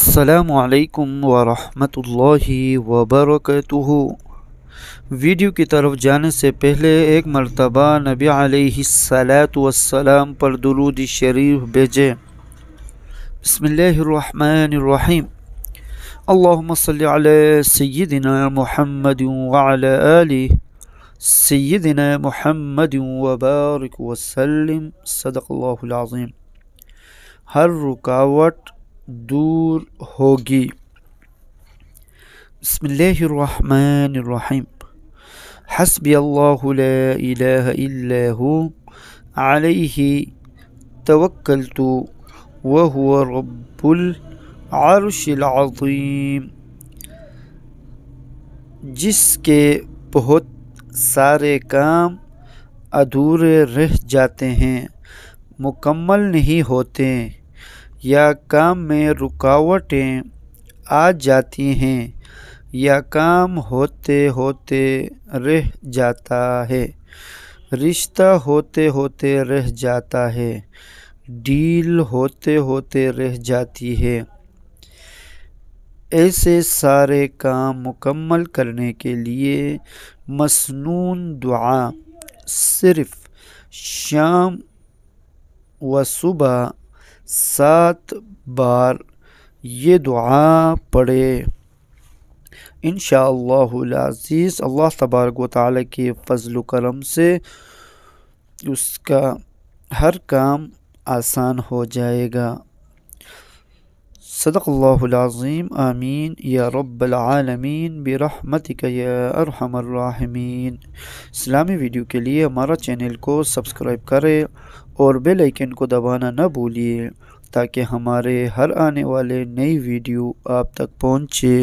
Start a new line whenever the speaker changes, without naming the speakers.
السلام علیکم ورحمۃ اللہ وبرکاتہ۔ ویڈیو کی طرف جانے سے پہلے ایک مرتبہ نبی علیہ السلام پر درود شریف بھیجیں۔ بسم اللہ الرحمن الرحیم۔ اللہم صلی علی سیدنا محمد وعلی آل سیدنا محمد وبارک وسلم۔ صدق اللہ العظیم۔ ہر رکاوٹ دور ہوگی۔ بسم اللہ الرحمن الرحیم۔ حسبی اللہ لا الہ الا ہو علیہ توکلت وہو رب العرش العظیم۔ جس کے بہت سارے کام ادھورے رہ جاتے ہیں، مکمل نہیں ہوتے، یا کام میں رکاوٹیں آ جاتی ہیں، یا کام ہوتے ہوتے رہ جاتا ہے، رشتہ ہوتے ہوتے رہ جاتا ہے، ڈیل ہوتے ہوتے رہ جاتی ہے۔ ایسے سارے کام مکمل کرنے کے لیے مسنون دعا صرف شام و صبح 7 بار یہ دعا پڑھے۔ انشاءاللہ العزیز اللہ تبارک و تعالی کے فضل و کرم سے اس کا ہر کام آسان ہو جائے گا۔ صدق اللہ العظیم۔ آمین یا رب العالمین برحمتک یا ارحم الراحمین۔ اسلامی ویڈیو کے لیے ہمارا چینل کو سبسکرائب کریں اور بیل آئیکن کو دبانا نہ بھولیے تاکہ ہمارے ہر آنے والے نئی ویڈیو آپ تک پہنچے۔